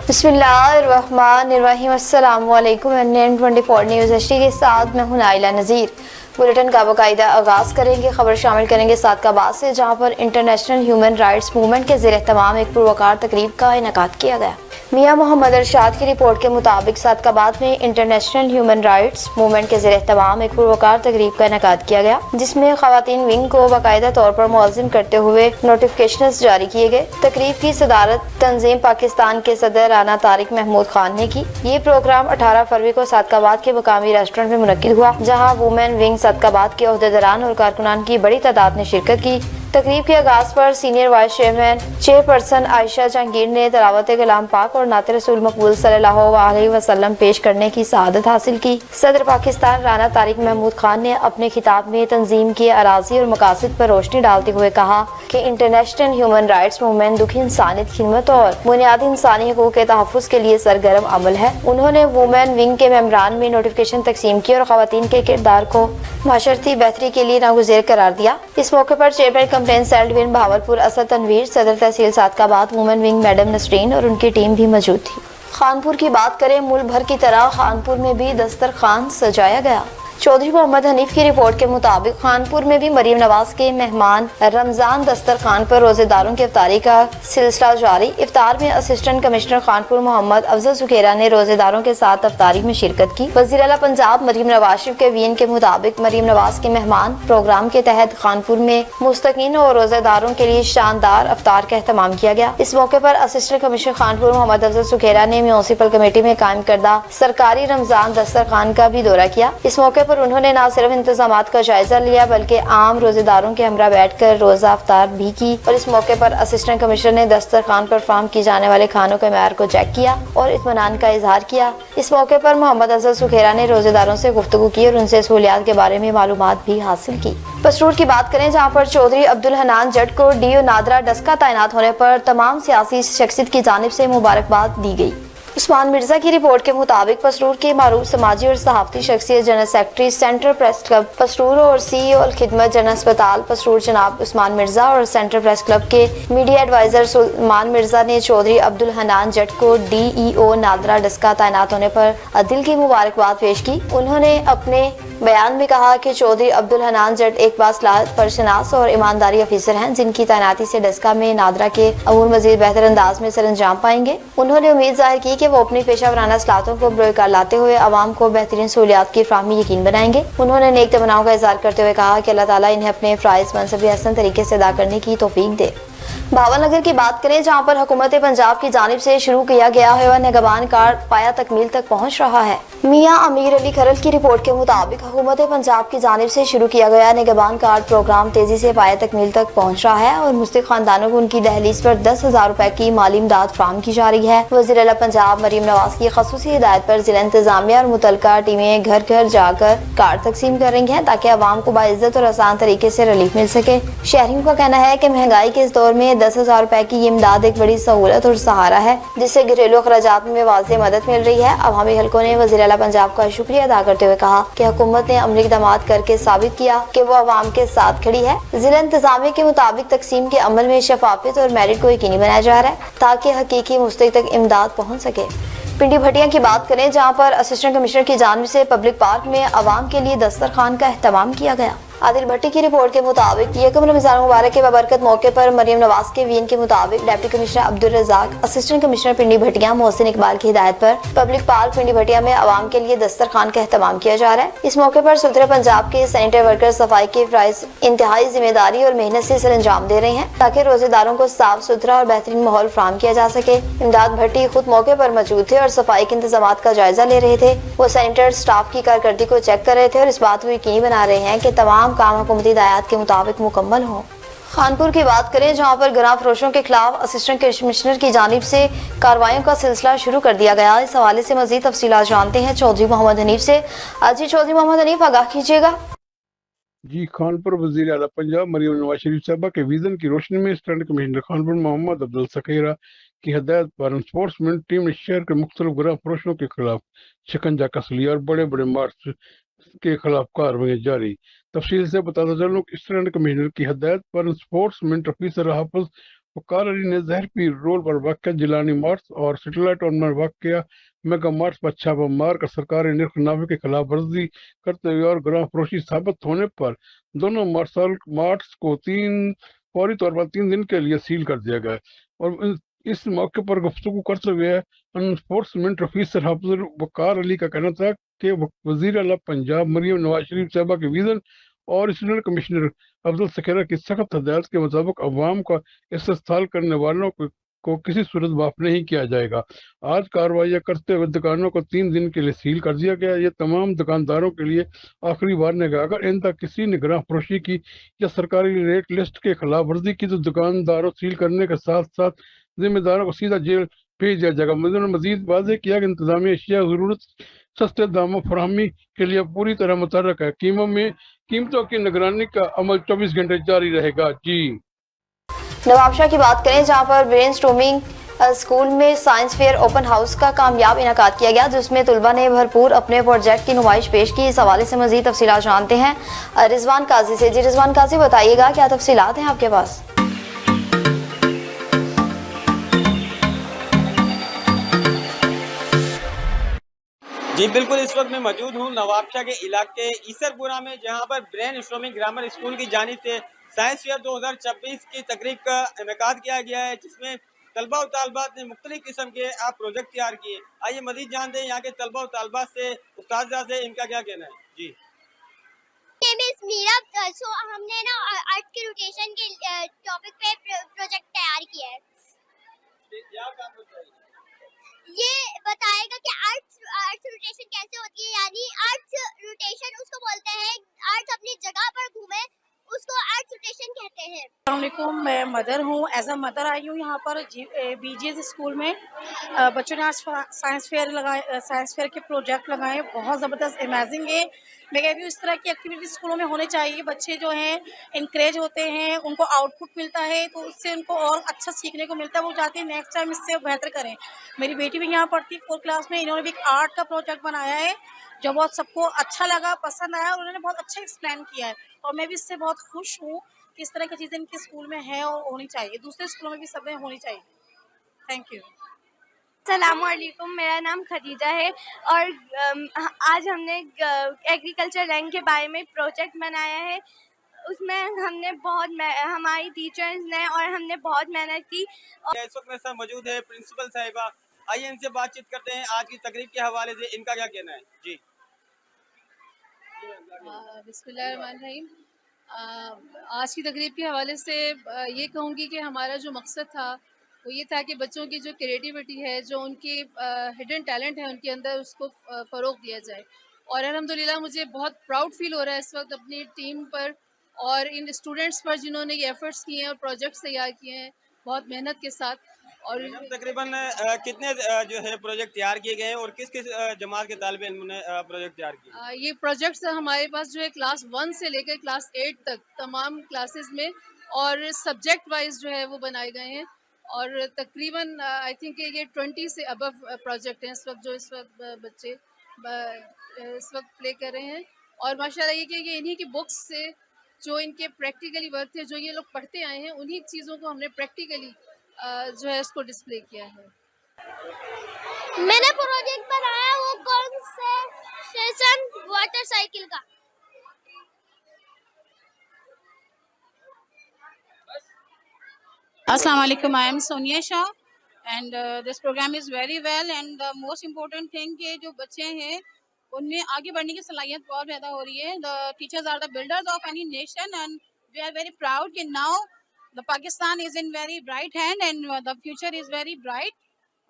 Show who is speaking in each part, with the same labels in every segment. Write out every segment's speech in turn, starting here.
Speaker 1: बिस्मिल्लाहिर्रहमानिर्रहीम। अस्सलामु अलैकुम। NN24 न्यूज़ HD के साथ मैं हूं नाइला नज़ीर। बुलेटिन का बाकायदा आगाज़ करेंगे। खबर शामिल करेंगे सादकाबाद से, जहां पर इंटरनेशनल ह्यूमन राइट्स मूवमेंट के ज़ेर एहतमाम एक पुरवकार तकरीब का इनेकाद किया गया। मियां मोहम्मद अरशाद की रिपोर्ट के मुताबिक सादकाबाद में इंटरनेशनल ह्यूमन राइट्स मूवमेंट के ज़ेर एहतमाम एक पुरवकार तकरीब का इनेकाद किया गया, जिसमें ख़वातीन विंग को बाकायदा तौर पर मुअज़्ज़िम करते हुए नोटिफिकेशन जारी किए गए। तकरीब की सदारत तंजीम पाकिस्तान के सदर राना तारिक महमूद खान ने की। ये प्रोग्राम 18 फरवरी को सादकाबाद के मुकामी रेस्टोरेंट में मुनक्किद हुआ, जहाँ वुमेन विंग सादकाबाद के ओहदेदारान और कारकुनान की बड़ी तादाद ने शिरकत की। तकरीब के आगाज पर senior vice chairman chairperson Ayesha Jahangir ने तलावत कलाम पाक और नात रसूल मकबूल सल्लल्लाहु अलैहि वसल्लम पेश करने की सआदत हासिल की। सदर पाकिस्तान राना तारिक महमूद खान ने अपने खिताब में तंजीम के अराजी और मकासद पर रोशनी डालते हुए कहा कि इंटरनेशनल ह्यूमन राइट्स मूवमेंट दुखी इंसानियत, खिदमत और बुनियादी इंसानी हकूक़ के तहफ़्फ़ुज़ के लिए सरगर्म अमल है। उन्होंने वुमेन विंग के मेंबरान में नोटिफिकेशन तकसीम की और ख़वातीन के किरदार को माशरती बेहतरी के लिए नागुज़ेर करार दिया। इस मौके पर chairman complaint cell division Bahawalpur Asad Tanveer, सदर tehsil Sadiqabad women wing madam Nasreen और उनकी टीम भी मौजूद थी। खानपुर की बात करें, मुल्क भर की तरह खानपुर में भी दस्तरखान सजाया गया। चौधरी मोहम्मद हनीफ की रिपोर्ट के मुताबिक खानपुर में भी मरीम नवाज के मेहमान रमजान दस्तरखान पर रोजेदारों की इफ्तारी का सिलसिला जारी। इफ्तार में असिस्टेंट कमिश्नर खानपुर मोहम्मद अफजल सुखेरा ने रोजेदारों के साथ इफ्तारी में शिरकत की। वज़ीर आला पंजाब मरीम नवाज शरीफ के वीएन के मुताबिक मरीम नवाज के मेहमान प्रोग्राम के तहत खानपुर में मुस्तकीन और रोजेदारों के लिए शानदार इफ्तार का एहतमाम किया गया। इस मौके पर असिस्टेंट कमिश्नर खानपुर मोहम्मद अफजल सुखेरा ने म्यूनिसिपल कमेटी में कायम करदा सरकारी रमजान दस्तरखान का भी दौरा किया। इस मौके पर उन्होंने न सिर्फ इंतजामात का जायजा लिया बल्कि आम रोजेदारों के हमरा बैठकर रोजा इफ्तार भी की। और इस मौके पर असिस्टेंट कमिश्नर ने दस्तरखान पर फराहम की जाने वाले खानों के मेयार को चेक किया और इत्मीनान का इजहार किया। इस मौके पर मोहम्मद अफजल सुखेरा ने रोजेदारों से गुफ्तगू की और उनसे सहूलियात के बारे में मालूमात भी हासिल की। पसरूर की बात करें, जहाँ पर चौधरी अब्दुल हनान जट को डीओ नादरा डस्का तैनात होने पर तमाम सियासी शख्सियत की जानिब से मुबारकबाद दी गई। उस्मान मिर्जा की रिपोर्ट के मुताबिक पसरूर के मारूफ समाजी और सहाफती शख्सियत general secretary central press club Pasrur और CEO अल खिदमत जनरल अस्पताल पसरूर जनाब उस्मान मिर्जा और सेंट्रल प्रेस क्लब के मीडिया एडवाइजर सुलेमान मिर्जा ने चौधरी अब्दुल हनान जट को DEO नादरा डस्का तैनात होने पर दिल की मुबारकबाद पेश की। उन्होंने अपने बयान में कहा कि चौधरी अब्दुल हनान जट एक बासलाहत परशनास और ईमानदारी अफसर हैं, जिनकी तैनाती से डस्का में नादरा के अमूर मजीद बेहतर अंदाज में सरअंजाम पाएंगे। उन्होंने उम्मीद जाहिर की कि वो अपनी पेशा वराना सलाहतों को बरकरार लाते हुए आवाम को बेहतरीन सहूलियात की फराहमी यकीन बनाएंगे। उन्होंने नेक तमन्नाओं का इज़हार करते हुए कहा कि अल्लाह ताला इन्हें अपने फ़राइज़ मनसब हसन तरीके से अदा करने की तौफीक दे। भावलनगर की बात करें, जहां पर हुकूमत पंजाब की जानिब से शुरू किया गया हुआ निगहबान कार्ड पाया तकमील तक पहुंच रहा है। मियां अमीर अली खरल की रिपोर्ट के मुताबिक हुकूमत पंजाब की जानिब से शुरू किया गया निगहबान कार्ड प्रोग्राम तेजी से पाया तकमील तक पहुंच रहा है और मुस्तहिक खानदानों को उनकी दहलीज पर 10,000 रुपए की माली इमदाद फराहम की जा रही है। वज़ीर आला पंजाब मरीम नवाज की ख़ुसूसी हिदायत पर जिला इंतजामिया और मुतल्लिका टीमें घर घर जाकर कार्ड तकसीम कर रही हैं, ताकि आवाम को बाइज्जत और आसान तरीके से रिलीफ मिल सके। शहरियों का कहना है कि महंगाई के इस दौर में 10,000 रुपए की ये इमदाद एक बड़ी सहूलत और सहारा है, जिससे घरेलू अखराजात में वाज़ेह मदद मिल रही है। अवामी हलकों ने वज़ीर आला पंजाब का शुक्रिया अदा करते हुए कहा कि हुकूमत ने अमली इक़दाम करके साबित किया कि वो अवाम के साथ खड़ी है। जिला इंतजामिया के मुताबिक तकसीम के अमल में शफाफियत और मेरिट को यकीनी बनाया जा रहा है, ताकि हकीकी मुस्तहिक तक इमदाद पहुँच सके। पिंडी भटिया की बात करें, जहाँ पर असिस्टेंट कमिश्नर की जानिब से पब्लिक पार्क में अवाम के लिए दस्तरखान का एहतमाम किया गया। आदिल भट्टी की रिपोर्ट के मुताबिक यकम रमजान मुबारक के बबरकत मौके पर मरीम नवाज के वीएन के मुताबिक deputy commissioner Abdul Razzaq, assistant commissioner Pindi Bhattian Mohsin Iqbal की हिदायत पर पब्लिक पार्क पिंडी भटिया में आवाम के लिए दस्तरखान का एहतमाम किया जा रहा है। इस मौके पर सुल्तान पंजाब के सैनिटरी वर्कर सफाई के फ़राइज़ इंतहाई जिम्मेदारी और मेहनत से सरअंजाम दे रहे हैं, ताकि रोजेदारों को साफ सुथरा और बेहतरीन माहौल फराहम किया जा सके। इमदाद भट्टी खुद मौके पर मौजूद थे और सफाई के इंतजाम का जायजा ले रहे थे। वो सैनिटरी स्टाफ की कारकर्दगी को चेक कर रहे थे और इस बात को यकीनी बना रहे हैं कि तमाम काम हुकूमती हिदायत के मुताबिक मुकम्मल हो। खानपुर की बात करें, जहां पर गरां फरोशों के खिलाफ असिस्टेंट कमिश्नर की जानिब से कार्रवाइयों का सिलसिला शुरू कर दिया गया। इस हवाले से मजीद तफसीलात जानते हैं चौधरी मोहम्मद हनीफ से। आज ही चौधरी मोहम्मद हनीफ आगाह कीजिएगा।
Speaker 2: जी, खानपुर वज़ीर आला पंजाब मरीम नवाज शरीफ साहबा के विजन की रोशनी में स्टैंड कमिश्नर खानपुर मोहम्मद अफजल सुखेरा की हदायत पर एनफोर्समेंट टीम ने शहर के मुख्तलिफ गुनाह फरोशों के खिलाफ शिकंजा कस लिया और बड़े बड़े मार्च के खिलाफ कार्रवाई जारी। तफसील से बताता चलूं कि स्टूडेंट कमिश्नर की हदायत पर एनफोर्समेंट ऑफिसर हाफिज वकार अली ने जहरपीर रोड पर वाक़ जिलानी मार्च और सेटेलाइट और वाक़ मेगा मार्च पर छापा मार कर सरकारी निर्खनामे के खिलाफ वर्जी करते हुए और गुनाह फरोशी साबित होने पर दोनों मार्च को फौरी तौर पर 3 दिन के लिए सील कर दिया गया। और इस मौके पर गुफ्तगू करते हुए एनफोर्समेंट ऑफिसर हाफिज वकार अली का कहना था कि वजीर आला पंजाब मरियम नवाज शरीफ साहबा के विजन और स्टूडेंट कमिश्नर अफजल सखेरा की सख्त हदायत के मुताबिक अवाम का इस्तेसाल करने वालों को किसी सूरत माफ नहीं किया जाएगा। आज कार्रवाई करते हुए दुकानों को 3 दिन के लिए सील कर दिया गया। ये तमाम दुकानदारों के लिए आखिरी वार्निंग है। अगर इन तक किसी ने गुनाह फरोशी की या सरकारी रेट लिस्ट के खिलाफ वर्जी की तो दुकानदारों सील करने के साथ साथ जिम्मेदारों को सीधा जेल भेज दिया जाएगा। उन्होंने मजीद वाज़ेह किया कि इंतजामी अशिया जरूरत सस्ते दामों फराहमी के लिए पूरी तरह मुतहर्रिक है। कीमतों की निगरानी का अमल 24 घंटे जारी रहेगा। जी
Speaker 1: नवाबशाह की बात करें जहां पर ब्रेन स्टॉर्मिंग स्कूल में साइंस फेयर ओपन हाउस का कामयाब इनकाद किया गया जिसमें तुलबा ने भरपूर अपने प्रोजेक्ट की नुमाइश पेश की। इस हवाले से मजीद तफसीलात जानते हैं रिजवान काजी से। जी रिजवान काजी, बताइएगा क्या तफसीलात हैं आपके पास?
Speaker 3: जी बिल्कुल, इस वक्त मैं मौजूद हूँ नवाबशाह के इलाके ईसरपुरा में, जहाँ पर ब्रेन स्टॉर्मिंग ग्रामर स्कूल की जानिब से साइंस फेयर 2026 की तकरीब का इनेकाद किया गया है, जिसमें तलबा और तालबात ने मुख्तलिफ किस्म के प्रोजेक्ट तैयार किए। आइए मजीद जानते हैं यहाँ के तलबा और तालबात से, उस्ताद से, इनका क्या कहना है। जी
Speaker 4: मीरा, सो हमने ना अर्थ के रोटेशन के टॉपिक पे प्रोजेक्ट तैयार किया है।
Speaker 3: क्या काम होता है?
Speaker 4: ये बताएगा कि अर्थ रोटेशन कैसे होती है, यानी अर्थ रोटेशन उसको बोलते हैं, अर्थ अपनी जगह पर घूमे उसको अर्थ रोटेशन कहते हैं।
Speaker 5: अस्सलाम वालेकुम, मैं मदर हूँ। एज अ मदर आई हूँ यहाँ पर BGS स्कूल में। बच्चों ने आज साइंस फेयर के प्रोजेक्ट लगाए, बहुत ज़बरदस्त अमेजिंग है। मैं कहती हूँ इस तरह की एक्टिविटी स्कूलों में होने चाहिए। बच्चे जो हैं इंकरेज होते हैं, उनको आउटपुट मिलता है, तो उससे उनको और अच्छा सीखने को मिलता है। वो चाहते हैं नेक्स्ट टाइम इससे बेहतर करें। मेरी बेटी भी यहाँ पढ़ती है 4th क्लास में। इन्होंने भी एक आर्ट का प्रोजेक्ट बनाया है जो बहुत सबको अच्छा लगा, पसंद आया, और उन्होंने बहुत अच्छा एक्सप्लेन किया है। और मैं भी इससे बहुत खुश हूँ कि इस तरह की चीज़ें इनके स्कूल में है और होनी चाहिए, दूसरे स्कूलों में भी सब में होनी चाहिए। Thank you.
Speaker 6: अस्सलामुअलैकुम, मेरा नाम खदीजा है और आज हमने एग्रीकल्चर लैंड के बारे में प्रोजेक्ट बनाया है। उसमें हमने हमारी टीचर्स ने और हमने बहुत मेहनत की।
Speaker 3: इस वक्त मेरे साथ मौजूद है प्रिंसिपल साहिबा। आइए इनसे बातचीत करते हैं आज की तकरीब के हवाले से, इनका क्या कहना है। जी
Speaker 7: बिस्मिल्लाहिर्रहमानिर्रहीम। आज की तकरीब के हवाले से ये कहूँगी कि हमारा जो मकसद था वो ये था कि बच्चों की जो क्रिएटिविटी है, जो उनके हिडन टैलेंट है उनके अंदर, उसको फ़रोग़ दिया जाए। और अल्हम्दुलिल्लाह मुझे बहुत प्राउड फील हो रहा है इस वक्त अपनी टीम पर और इन स्टूडेंट्स पर जिन्होंने ये एफ़र्ट्स किए हैं और प्रोजेक्ट्स तैयार किए हैं बहुत मेहनत के साथ। और
Speaker 3: तकरीबन कितने जो है प्रोजेक्ट तैयार किए गए हैं और किस किस जमात के तालिब इल्म ने प्रोजेक्ट तैयार किए?
Speaker 7: ये प्रोजेक्ट्स हमारे पास जो है क्लास 1 से लेकर क्लास 8 तक तमाम क्लासेस में और सब्जेक्ट वाइज जो है वो बनाए गए हैं। और तकरीबन आई थिंक ये 20 से अबव प्रोजेक्ट हैं इस वक्त बच्चे इस वक्त प्ले कर रहे हैं। और माशाल्लाह ये इन्हीं की बुक्स से जो इनके प्रैक्टिकली वर्क थे, जो ये लोग पढ़ते आए हैं, उन्हीं चीज़ों को हमने प्रैक्टिकली जो है उसको डिस्प्ले किया है।
Speaker 4: मैंने प्रोजेक्ट बनाया वो कंसेशन वाटर साइकिल का।
Speaker 8: Assalamu alaikum, I am Sonia Shah and this program is very well and the most important thing कि जो बच्चे हैं उनमें आगे बढ़ने की सलाहियत बहुत पैदा हो रही है। The teachers are the builders of any nation and we are very proud कि now the Pakistan is in very bright hand and the future is very bright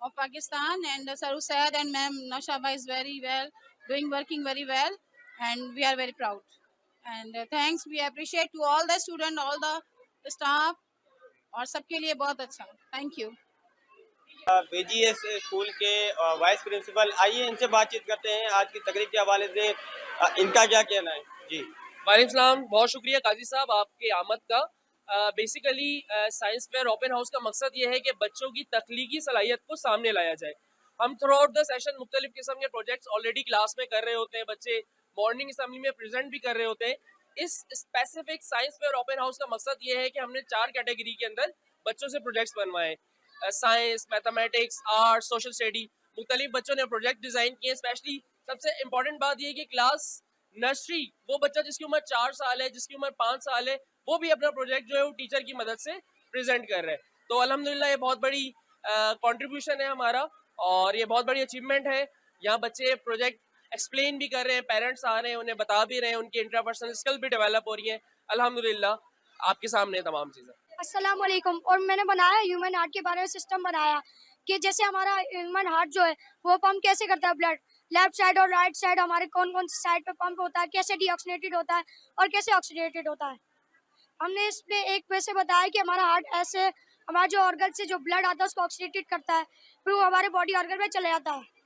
Speaker 8: of Pakistan and Saru Syed and Ma'am Nashaba is very well working very well and we are very proud and thanks, we appreciate to all the students, all the staff और सबके लिए बहुत अच्छा। Thank you.
Speaker 3: BGS school के vice principal, आइए इनसे बातचीत करते हैं आज की तकरीब के हवाले से, इनका क्या कहना है। जी
Speaker 9: वालेकुम सलाम, बहुत शुक्रिया काजी साहब आपके आमद का। Basically science fair open house کا مقصد یہ ہے کہ بچوں کی تخلیقی صلاحیت کو سامنے لایا جائے. ہم تھرو آؤٹ دا سیشن مختلف قسم کے پروجیکٹس آلریڈی کلاس میں کر رہے ہوتے ہیں, بچے مارننگ اسمبلی میں پریزنٹ بھی کر رہے ہوتے ہیں. اس specific science fair open house کا مقصد یہ ہے کہ ہم نے 4 کیٹیگری کے اندر بچوں سے پروجیکٹس بنوائے. Science, mathematics, art, social study, مختلف بچوں نے پروجیکٹ ڈیزائن کیے. اسپیشلی سب سے امپورٹنٹ بات یہ ہے کہ کلاس نرسری, وہ بچہ جس کی عمر 4 سال ہے, جس کی عمر 5 سال ہے, وہ بھی اپنا پروجیکٹ جو ہے وہ ٹیچر کی مدد سے پریزنٹ کر رہے ہیں. تو الحمدللہ یہ بہت بڑی کنٹریبیوشن ہے ہمارا, اور یہ بہت بڑی اچیومنٹ ہے. یہاں بچے پروجیکٹ ایکسپلین بھی کر رہے ہیں, پیرنٹس آ رہے ہیں, انہیں بتا بھی رہے ہیں, ان کی انٹرپرسنل اسکل بھی ڈیولپ ہو رہی ہیں. الحمدللہ آپ کے سامنے تمام چیزیں.
Speaker 6: السلام علیکم. اور میں نے بنایا ہیومن ہارٹ کے بارے میں سسٹم بنایا کہ جیسے ہمارا ہیومن ہارٹ جو ہے وہ پمپ کیسے کرتا ہے بلڈ, لیفٹ سائڈ اور رائٹ سائڈ ہمارے کون کون سی سائڈ پہ پمپ ہوتا ہے, کیسے ڈی آکسیجنیٹڈ ہوتا ہے اور کیسے آکسیجنیٹڈ ہوتا ہے. ہم نے اس پہ ایک ویسے بتایا کہ ہمارا ہارٹ ایسے ہمارا جو آرگن سے جو بلڈ آتا ہے اس کو آکسیجنیٹڈ کرتا ہے, پھر وہ ہمارے باڈی آرگن میں چلے جاتا ہے.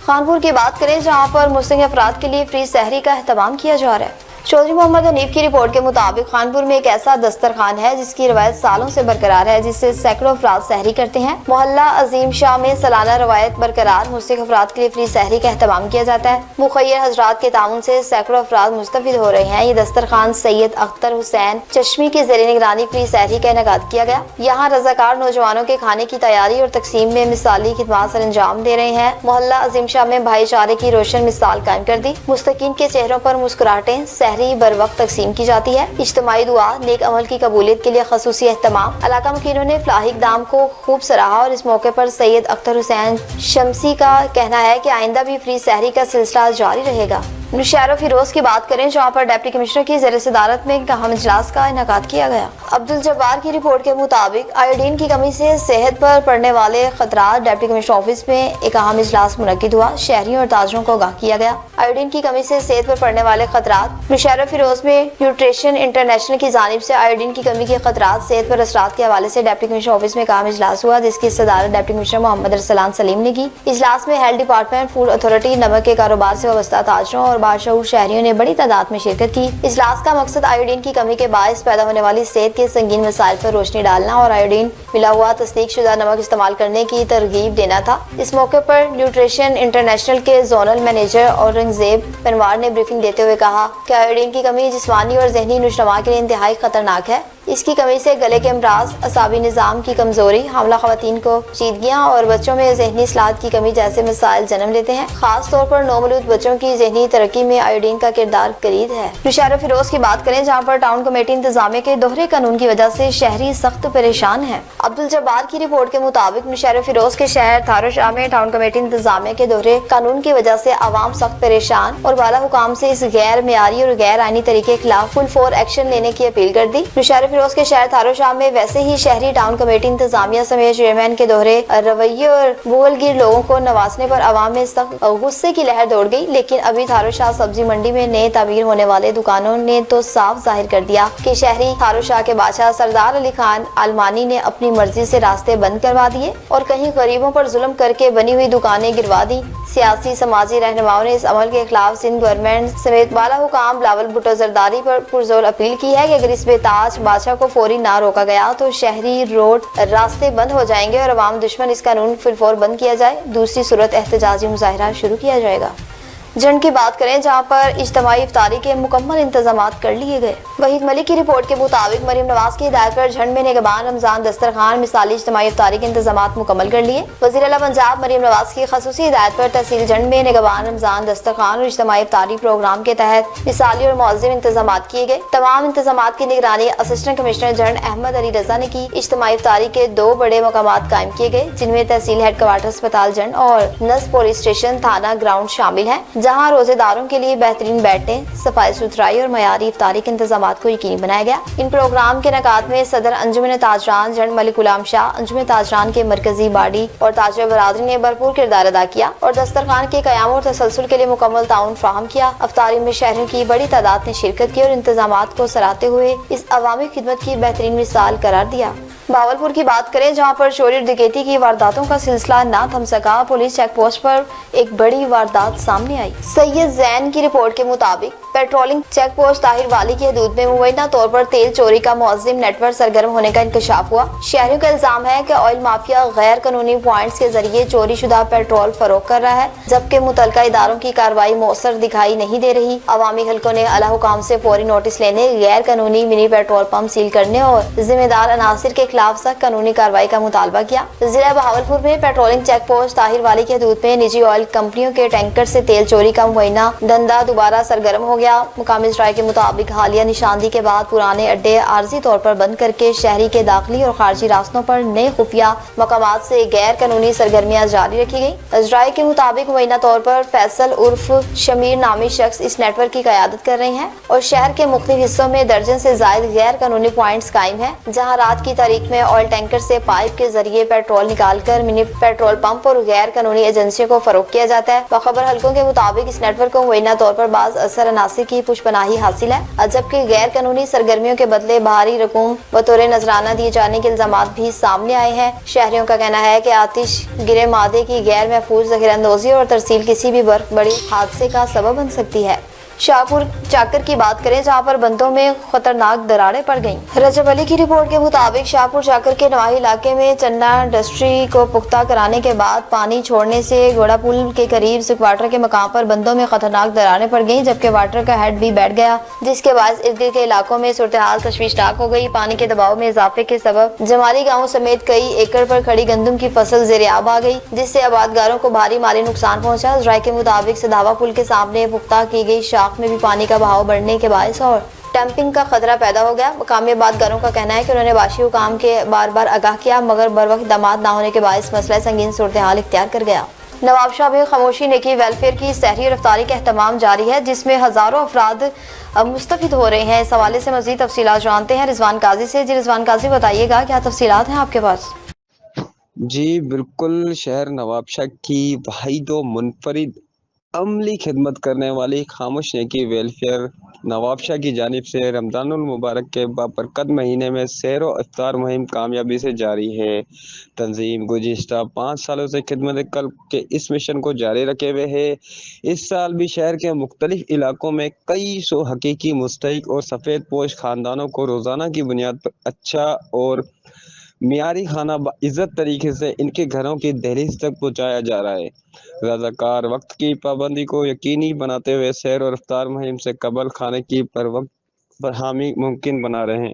Speaker 1: خانپور کی بات کریں جہاں پر مسلم افراد کے لیے فری سحری کا اہتمام کیا جا رہا ہے. چودھری محمد حنیف کی رپورٹ کے مطابق خانپور میں ایک ایسا دسترخوان ہے جس کی روایت سالوں سے برقرار ہے, جس سے سینکڑوں افراد سحری کرتے ہیں. محلہ عظیم شاہ میں سالانہ روایت برقرار مسلم افراد کے لیے فری سحری کا اہتمام کیا جاتا ہے. مخیر حضرات کے تعاون سے سینکڑوں افراد مستفید ہو رہے ہیں. یہ دسترخوان سید اختر حسین چشمی کی زیر نگرانی فری سحری کا انعقاد کیا گیا. یہاں رضاکار نوجوانوں کے کھانے کی تیاری اور تقسیم میں مثالی خدمات سر انجام دے رہے ہیں. محلہ عظیم شاہ میں بھائی چارے کی روشن مثال قائم کر دی. مستقین کے چہروں پر مسکراہٹیں, سحری بر وقت تقسیم کی جاتی ہے. اجتماعی دعا, نیک عمل کی قبولیت کے لیے خصوصی اہتمام. علاقہ مکینوں نے فلاحی اقدام کو خوب سراہا اور اس موقع پر سید اختر حسین شمسی کا کہنا ہے کہ آئندہ بھی فری سحری کا سلسلہ جاری رہے گا. نوشہرہ فیروز کی بات کریں جہاں پر ڈپٹی کمشنر کی زیر صدارت میں ایک اہم اجلاس کا انعقاد کیا گیا. عبدالجبار کی رپورٹ کے مطابق آیوڈین کی کمی سے صحت پر پڑنے والے خطرات, ڈپٹی کمشنر آفس میں ایک اہم اجلاس منعقد ہوا. شہریوں اور تاجروں کو آگاہ کیا گیا. آیوڈین کی کمی سے صحت پر پڑنے والے خطرات. نوشہرہ فیروز میں نیوٹریشن انٹرنیشنل کی جانب سے آیوڈین کی کمی کے خطرات صحت پر اثرات کے حوالے سے ڈپٹی کمشنر آفس میں ایک اہم اجلاس ہوا, جس کی صدارت ڈپٹی کمشنر محمد ارسلان سلیم نے کی. اجلاس میں ہیلتھ ڈپارٹمنٹ, فوڈ اتھارٹی, نمک کے کاروبار سے وابستہ تاجروں اور باشعور شہریوں نے بڑی تعداد میں شرکت کی. اجلاس کا مقصد آیوڈین کی کمی کے باعث پیدا ہونے والی صحت کے سنگین مسائل پر روشنی ڈالنا اور آیوڈین ملا ہوا تصدیق شدہ نمک استعمال کرنے کی ترغیب دینا تھا. اس موقع پر نیوٹریشن انٹرنیشنل کے زونل مینیجر اورنگزیب پنوار نے بریفنگ دیتے ہوئے کہا کہ آیوڈین کی کمی جسمانی اور ذہنی نشوونما کے لیے انتہائی خطرناک ہے. اس کی کمی سے گلے کے امراض, اعصابی نظام کی کمزوری, حاملہ خواتین کو چیدگیاں اور بچوں میں ذہنی اصلاحات کی کمی جیسے مسائل جنم لیتے ہیں. خاص طور پر نومولود بچوں کی ذہنی ترقی میں آیوڈین کا کردار کلید ہے. نوشہرہ فیروز کی بات کریں جہاں پر ٹاؤن کمیٹی انتظامیہ کے دوہرے قانون کی وجہ سے شہری سخت پریشان ہیں. عبدالجبار کی رپورٹ کے مطابق نوشہرہ فیروز کے شہر تھارو شاہ میں ٹاؤن کمیٹی انتظامیہ کے دوہرے قانون کی وجہ سے عوام سخت پریشان اور بالا حکام سے اس غیر معیاری اور غیر آئینی طریقے کے خلاف فل فور ایکشن لینے کی اپیل کر دی. نوشہرہ فیروز کے شہر تھارو شاہ میں ویسے ہی شہری ٹاؤن کمیٹی انتظامیہ سمیت چیئرمین کے دوہرے رویے اور بغل گیر لوگوں کو نوازنے پر عوام میں سخت غصے کی لہر دوڑ گئی. لیکن ابھی تھارو شاہ سبزی منڈی میں نئے تعمیر ہونے والے دکانوں نے تو صاف ظاہر کر دیا کہ شہری تھارو شاہ کے بادشاہ سردار علی خان آلمانی نے اپنی مرضی سے راستے بند کروا دیے اور کہیں غریبوں پر ظلم کر کے بنی ہوئی دکانیں گروا دی. سیاسی سماجی رہنماؤں نے اس عمل کے خلاف سندھ گورنمنٹ سمیت بالا حکام بلاول بھٹو زرداری پر پرزور اپیل کی ہے کہ اگر اس بے تاج بادشاہ کو فوری نہ روکا گیا تو شہری روڈ راستے بند ہو جائیں گے اور عوام دشمن اس قانون فل فور بند کیا جائے. دوسری صورت احتجاجی مظاہرہ شروع کیا جائے گا. جھنڈ کی بات کریں جہاں پر اجتماعی افطاری کے مکمل انتظامات کر لیے گئے. وحید ملک کی رپورٹ کے مطابق مریم نواز کی ہدایت پر جھنڈ میں نگہبان رمضان دسترخوان مثالی اجتماعی افطاری کے انتظامات مکمل کر لیے. وزیر اعلیٰ پنجاب مریم نواز کی خصوصی ہدایت پر تحصیل جھنڈ میں نگہبان رمضان دسترخوان اور اجتماعی افطاری پروگرام کے تحت مثالی اور معظم انتظامات کیے گئے. تمام انتظامات کی نگرانی اسسٹنٹ کمشنر جھنڈ احمد علی رضا نے کی. اجتماعی افطاری کے 2 بڑے مقامات قائم کیے گئے جن میں تحصیل ہیڈ کوارٹر اسپتال جھنڈ اور نس پولیس اسٹیشن تھانہ گراؤنڈ شامل ہیں, جہاں روزے داروں کے لیے بہترین بیٹھیں, صفائی ستھرائی اور معیاری افطاری کے انتظامات کو یقینی بنایا گیا. ان پروگرام کے انعقاد میں صدر انجمن تاجران جھنڈ ملک غلام شاہ, انجمن تاجران کے مرکزی باڈی اور تاجر برادری نے بھرپور کردار ادا کیا اور دسترخوان کے قیام اور تسلسل کے لیے مکمل تعاون فراہم کیا. افطاری میں شہریوں کی بڑی تعداد نے شرکت کی اور انتظامات کو سراہتے ہوئے اس عوامی خدمت کی بہترین مثال قرار دیا. भावलपुर की बात करें जहां पर चोरी और डकैती की वारदातों का सिलसिला ना थम सका। पुलिस चेक पोस्ट पर एक बड़ी वारदात सामने आई। सैयद जैन की रिपोर्ट के मुताबिक पेट्रोलिंग चेक पोस्ट ताहिर वाली की हदूद में मुबैना तौर पर तेल चोरी का मुअज्जिम नेटवर्क सरगर्म होने का इंकशाफ हुआ। शहरियों का इल्जाम है कि ऑयल माफिया गैर कानूनी पॉइंट्स के जरिए चोरी शुदा पेट्रोल फरोख्त कर रहा है, जबकि मुतलका इदारों की कार्रवाई मौसर दिखाई नहीं दे रही। अवामी हलकों ने आला हुकाम से फौरी नोटिस लेने, गैर कानूनी मिनी पेट्रोल पंप सील करने और जिम्मेदार अनासिर के खिलाफ सख्त कानूनी कार्रवाई का मुतालबा किया। जिला बहावलपुर में पेट्रोलिंग चेक पोस्ट ताहिर वाली की हदूद में निजी ऑयल कंपनियों के टैंकर से तेल चोरी का मुबैना धंधा दोबारा सरगर्म हो गया। मुकामी राय के मुताबिक हालिया निशानदी के बाद पुराने अड्डे आर्जी तौर पर बंद करके शहरी के दाखिली और खारजी रास्तों पर नए खुफिया मकामात से गैर कानूनी सरगर्मियां जारी रखी गयी। अजराय के मुताबिक मुबैना तौर पर फैसल उर्फ शमीर नामी शख्स इस नेटवर्क की क़यादत कर रहे हैं और शहर के मुख्तलिफ हिस्सों में दर्जन से जायद गैर कानूनी पॉइंट्स कायम है, जहाँ रात की तारीख में ऑयल टैंकर से पाइप के जरिए पेट्रोल निकाल कर मिनी पेट्रोल पंप और गैर कानूनी एजेंसियों को फरोख्त किया जाता है। बखबर हल्कों के मुताबिक इस नेटवर्क को मुबैना तौर पर बाज असर अनासिर की पुष्पनाही हासिल है, जबकि गैर कानूनी सरगर्मियों के बदले भारी रकूम बतौर नजराना दिए जाने के इल्जामात भी सामने आए हैं। शहरियों का कहना है कि आतिश गिरे मादे की गैर महफूज ज़ख़ीराअंदोज़ी और तरसील किसी भी बड़े हादसे का सबब बन सकती है। शाहपुर चाकर की बात करें जहां पर बंदों में खतरनाक दरारें पड़ गईं। रजब अली की रिपोर्ट के मुताबिक शाहपुर चाकर के नवाही इलाके में चन्ना इंडस्ट्री को पुख्ता कराने के बाद पानी छोड़ने से घोड़ा पुल के करीब क्वार्टर के मकाम पर बंदों में खतरनाक दरारें पड़ गईं, जबकि वाटर का हेड भी बैठ गया, जिसके बाद इर्द गिर्द के इलाकों में सूरत हाल तशवीशनाक हो गई। पानी के दबाव में इजाफे के सबब जमाली गाँव समेत कई एकड़ पर खड़ी गंदम की फसल ज़ेर-ए-आब आ गई, जिससे आबादगारों को भारी माली नुकसान पहुंचा। राय के मुताबिक सदावा पुल के सामने पुख्ता की गई में भी पानी का बहाव बढ़ने के बायस और डंपिंग का खतरा पैदा हो गया। मकामी आबादगारों का कहना है कि उन्होंने बाशी हुकाम के बार बार आगाह किया, मगर बर वक्त दामाद ना होने के बायस मसला संगीन सूरत हाल इख्तियार कर गया। नवाबशाह में खामोशी नेकी वेलफेयर की सहरी और इफ्तारी का एहतमाम जारी है, जिसमें हजारों अफराद मुस्तफिद हो रहे हैं। इस हवाले से मजीद तफसीलात जानते हैं रिजवान काजी से। जी रिजवान काजी, बताइएगा क्या तफसीलात हैं आपके पास?
Speaker 10: जी बिल्कुल, शहर नवाबशाह की वाहिद व मुनफरिद अमली खिदमत करने वाली खामोश नेकी वेलफेयर नवाबशाह की जानिब से रमज़ानुल मुबारक के बाबरकत महीने में सैर व इफ्तार मुहिम कामयाबी से जारी है। तंजीम गुज़िश्ता 5 सालों से खिदमत कल्ब के इस मिशन को जारी रखे हुए है। इस साल भी शहर के मुख्तलिफ इलाकों में कई सौ हकीकी मुस्तहिक और सफ़ेद पोश ख़ानदानों को रोज़ाना की बुनियाद पर अच्छा और मियारी खाना इज़्ज़त तरीके से इनके घरों की दहलीज तक पहुँचाया जा रहा है। रज़ाकार वक्त की पाबंदी को यकीनी बनाते हुए सैर और इफ्तार मुहिम से कबल खाने की पर वक्त फरहमी मुमकिन बना रहे हैं।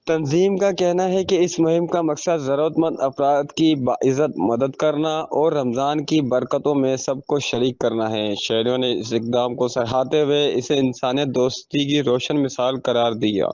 Speaker 10: तंजीम का कहना है कि इस मुहिम का मकसद ज़रूरतमंद अफराद की बाइज़्ज़त मदद करना और रमज़ान की बरकतों में सबको शरीक करना है। शहरियों ने इस इक़दाम को सराहते हुए इसे इंसानियत दोस्ती की रोशन मिसाल करार दिया।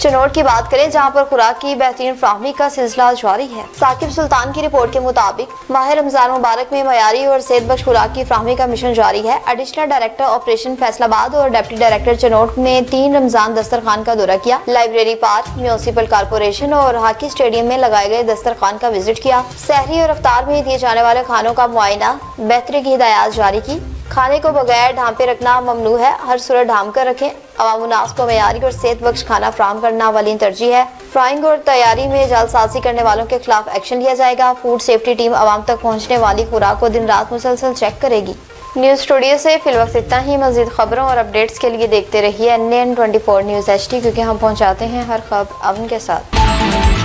Speaker 1: चिनौट की बात करें जहां पर खुराक की बेहतरीन फ्राहमी का सिलसिला जारी है। साकिब सुल्तान की रिपोर्ट के मुताबिक माह रमजान मुबारक में मयारी और सेहतबख्श खुराक की फ्राहमी का मिशन जारी है। एडिशनल डायरेक्टर ऑपरेशन फैसलाबाद और डिप्टी डायरेक्टर चिनौट ने 3 रमजान दस्तरखान का दौरा किया। लाइब्रेरी पार्क, म्यूनिसिपल कॉर्पोरेशन और हॉकी स्टेडियम में लगाए गए दस्तरखान का विजिट किया। सहरी और इफ्तार में दिए जाने वाले खानों का मुआयना, बेहतरी की हिदायत जारी की। खाने को बगैर ढांपे रखना ममनू है, हर सूरत ढांप कर रखें। अवामुन्नास को मयारी और सेहत बख्श खाना फराहम करना अवलीन तरजीह है। फ्राइंग और तैयारी में जालसाजी करने वालों के खिलाफ एक्शन लिया जाएगा। फूड सेफ्टी टीम आवाम तक पहुँचने वाली खुराक को दिन रात मुसलसल चेक करेगी। न्यूज़ स्टूडियो से फिलवक्त इतना ही। मजीद खबरों और अपडेट्स के लिए देखते रहिए NN24 न्यूज़ HD, क्योंकि हम पहुँचाते हैं हर खबर अमन के साथ।